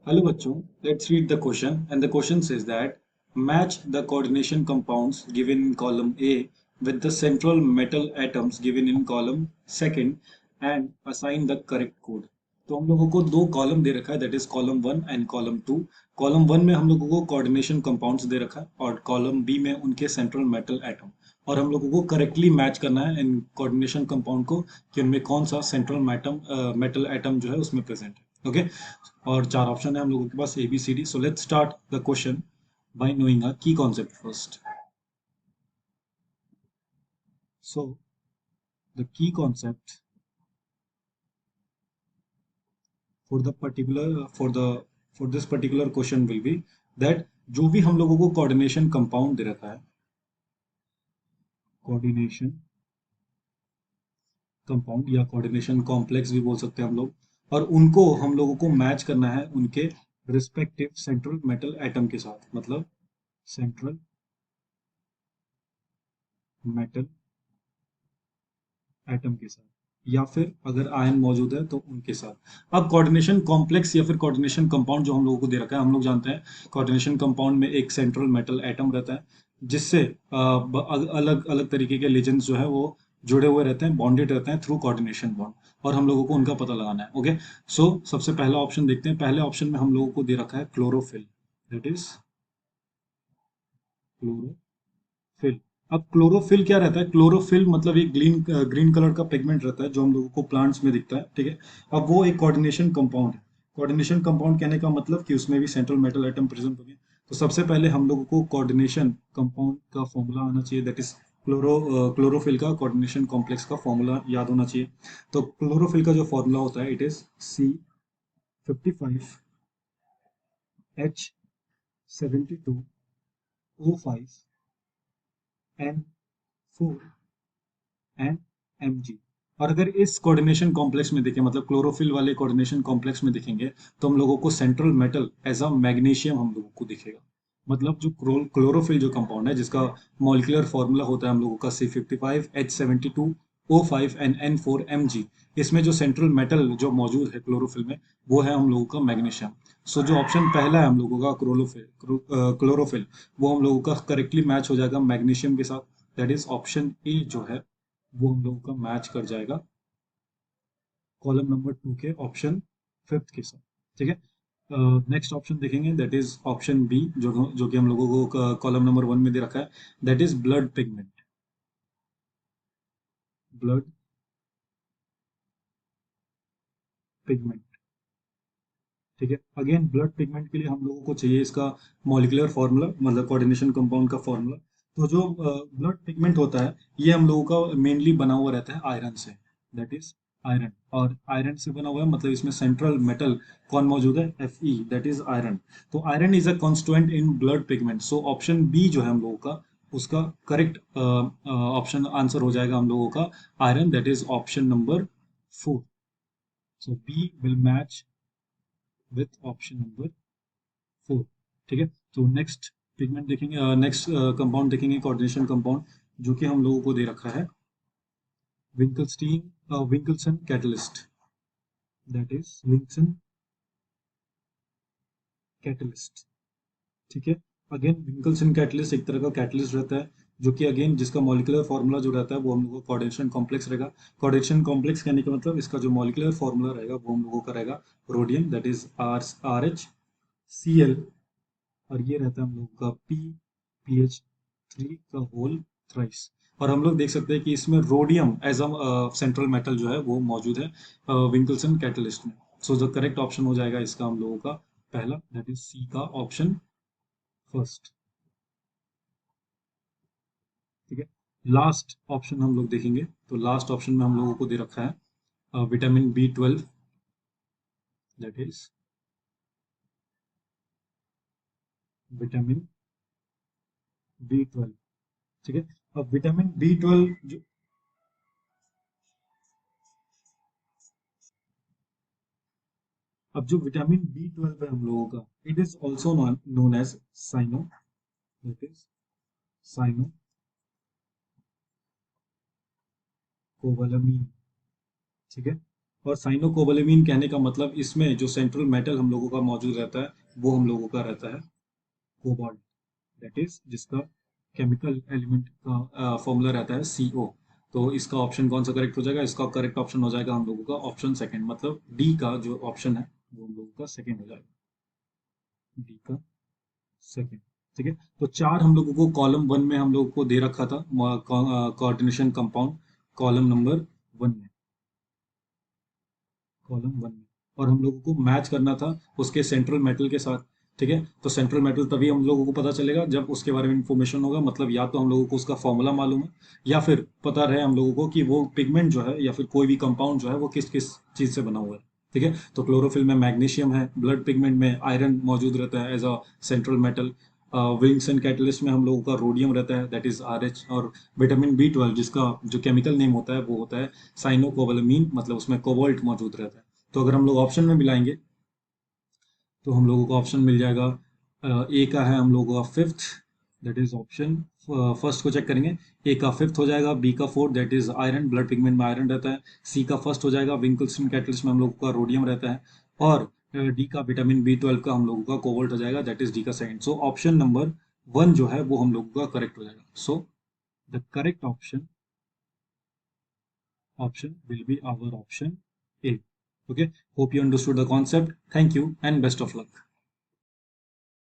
Hello bachcho, let's read the question and the question says that match the coordination compounds given in column A with the central metal atoms given in column second and assign the correct code. तो हम लोगों को दो column दे रखा है that is column one and column to. Column one में हम लोगों को कोऑर्डिनेशन कंपाउंड्स दे रखा है और कॉलम बी में उनके सेंट्रल मेटल एटम और हम लोगों को करेक्टली मैच करना है इन कोऑर्डिनेशन कंपाउंड को कि उनमें कौन सा सेंट्रल मेटल एटम जो है उसमें प्रेजेंट है। ओके, और चार ऑप्शन है हम लोगों के पास A B C D. So let's start the question by knowing a key concept first. So the key concept for the particular for this particular question will be that जो भी हम लोगों को कोऑर्डिनेशन कंपाउंड दे रखा है, coordination compound या coordination complex भी बोल सकते हैं हम लोग, और उनको हम लोगों को मैच करना है उनके रिस्पेक्टिव सेंट्रल मेटल एटम के साथ, मतलब सेंट्रल मेटल एटम के साथ, या फिर अगर आयन मौजूद है तो उनके साथ। अब कोऑर्डिनेशन कॉम्प्लेक्स या फिर कोऑर्डिनेशन कंपाउंड जो हम लोगों को दे रखा है, हम लोग जानते हैं कोऑर्डिनेशन कंपाउंड में एक सेंट्रल मेटल एटम रहता है जिससे अलग अलग तरीके के लेजेंड्स जो है वो जुड़े हुए रहते हैं, बॉन्डेड रहते हैं थ्रू कोऑर्डिनेशन बॉन्ड, और हम लोगों को उनका पता लगाना है। ओके, सो सबसे पहला ऑप्शन देखते हैं। पहले ऑप्शन में हम लोगों को दे रखा है क्लोरोफिल, दैट इज क्लोरोफिल। अब क्लोरोफिल क्या रहता है? क्लोरोफिल मतलब एक ग्रीन ग्रीन कलर का पिगमेंट रहता है जो हम लोगों को प्लांट्स में दिखता है, ठीक है। अब वो एक कोऑर्डिनेशन कंपाउंड है। कोऑर्डिनेशन कंपाउंड कहने का मतलब कि उसमें भी सेंट्रल मेटल एटम प्रेजेंट होंगे। तो सबसे पहले हम लोगों को कोऑर्डिनेशन कंपाउंड का फॉर्मूला आना चाहिए, दैट इज क्लोरोफिल का कोऑर्डिनेशन कॉम्प्लेक्स का फॉर्मूला याद होना चाहिए। तो क्लोरोफिल का जो फॉर्मूला होता है it is C55H72O5N4 and Mg। और अगर इस कोऑर्डिनेशन कॉम्प्लेक्स में देखें, मतलब क्लोरोफिल वाले कोऑर्डिनेशन कॉम्प्लेक्स में देखेंगे, तो हम लोगों को central metal as a magnesium हम लोगों को दिखेगा। मतलब जो क्लोरोफिल जो कंपाउंड है जिसका मॉलिक्यूलर फॉर्मूला होता है हम लोगों का C55H72O5 and N4 Mg, इसमें जो सेंट्रल मेटल जो मौजूद है क्लोरोफिल में वो है हम लोगों का मैग्नीशियम। सो जो ऑप्शन पहला है हम लोगों का क्लोरोफिल, वो हम लोगों का करेक्टली मैच हो जाएगा मैग्नीशियम के साथ। दैट इज ऑप्शन ए जो है वो हम लोगों का मैच कर जाएगा कॉलम नंबर टू के ऑप्शन फिफ्थ के साथ, ठीक है। नेक्स्ट ऑप्शन देखेंगे, दैट इज ऑप्शन बी जो कि हम लोगों को कॉलम नंबर वन में दे रखा है, that is blood pigment. Blood pigment, ठीक है। अगेन ब्लड पिगमेंट के लिए हम लोगों को चाहिए इसका मॉलिक्यूलर फार्मूला, मतलब कोऑर्डिनेशन कंपाउंड का फार्मूला। तो जो ब्लड पिगमेंट होता है ये हम लोगों का मेनली बना हुआ रहता है आयरन से, दैट इज आयरन। और आयरन से बना हुआ है मतलब इसमें सेंट्रल मेटल कौन मौजूद है? Fe, that is iron. तो iron is a constituent in blood pigment. So option B जो है हम लोगों का उसका करेक्ट ऑप्शन आंसर हो जाएगा हम लोगों का iron, that is option number four. So B will match with option number four, ठीक है। तो नेक्स्ट पिगमेंट देखेंगे, नेक्स्ट कंपाउंड देखेंगे कोऑर्डिनेशन कंपाउंड जो कि हम लोगों को दे रखा है Wilkinson catalyst, that is Wilkinson catalyst, ठीक है। अगेन विंकलसन कैटलिस्ट एक तरह का कैटलिस्ट रहता है जो कि अगेन जिसका मॉलिक्यूलर फार्मूला जो रहता है वो हम लोगों को कोऑर्डिनेशन कॉम्प्लेक्स रहेगा। कोऑर्डिनेशन कॉम्प्लेक्स कहने का मतलब इसका जो मॉलिक्यूलर फार्मूला रहेगा वो हम लोगों का रहेगा रोडियम, दैट इज RHCl। और ये रहता है हम लोग का PPH3 का होल थ्राइस। और हम लोग देख सकते हैं कि इसमें rhodium as a central metal जो है वो मौजूद है विंकलसन कैटलिस्ट में। सो जो करेक्ट ऑप्शन हो जाएगा इसका हम लोगों का पहला, दैट इज सी का ऑप्शन फर्स्ट, ठीक है। लास्ट ऑप्शन हम लोग देखेंगे, तो लास्ट ऑप्शन में हम लोगों को दे रखा है vitamin B12, that is vitamin B12, ठीक है। अब विटामिन B12 जो अब जो विटामिन B12 है हम लोगों का, it is also known as cyano, that is cyanocobalamin, ठीक है। और साइनोकोबालामीन कहने का मतलब इसमें जो सेंट्रल मेटल हम लोगों का मौजूद रहता है वो हम लोगों का रहता है कोबाल्ट, दैट इज जिसका केमिकल एलिमेंट का फॉर्मूला रहता है CO। तो इसका ऑप्शन कौन सा करेक्ट हो जाएगा? इसका करेक्ट ऑप्शन हो जाएगा हम लोगों का ऑप्शन सेकंड, मतलब डी का जो ऑप्शन है वो हम लोगों का सेकंड हो जाएगा, डी का सेकंड। ठीक है, तो चार हम लोगों को कॉलम वन में हम लोगों को दे रखा था coordination compound, column number one में, कॉलम वन में, और हम लोगों को मैच करना था उसके सेंट्रल मेटल के साथ। ठीक है, तो सेंट्रल मेटल तभी हम लोगों को पता चलेगा जब उसके बारे में इंफॉर्मेशन होगा, मतलब या तो हम लोगों को उसका फॉर्मूला मालूम है या फिर पता रहे हम लोगों को कि वो पिगमेंट जो है या फिर कोई भी कंपाउंड जो है वो किस किस चीज से बना हुआ है। ठीक है, तो क्लोरोफिल में मैग्नीशियम है, ब्लड पिगमेंट में आयरन मौजूद रहता है एज अ सेंट्रल मेटल, विंग्स एंड कैटलिस्ट में हम लोगों का रोडियम रहता है, दैट इज RH, और विटामिन B12 जिसका जो केमिकल नेम होता है वो होता है साइनोकोबालामीन, मतलब उसमें कोबाल्ट मौजूद रहता है। तो अगर हम लोग ऑप्शन में मिलाएंगे तो हम लोगों को ऑप्शन मिल जाएगा, ए का है हम लोगों का fifth, that is option first को चेक करेंगे, ए का फिफ्थ हो जाएगा, बी का fourth that is iron, blood pigment में आयरन रहता है, सी का फर्स्ट हो जाएगा, विंकल्सन कैटलिस्ट में हम लोगों का रोडियम रहता है, और डी का विटामिन B12 का हम लोगों का कोबाल्ट हो जाएगा, दैट इज डी का second. So option number one जो है वो हम लोगों का करेक्ट हो जाएगा। So the correct option will be our option A. Okay, hope you understood the concept. Thank you and best of luck.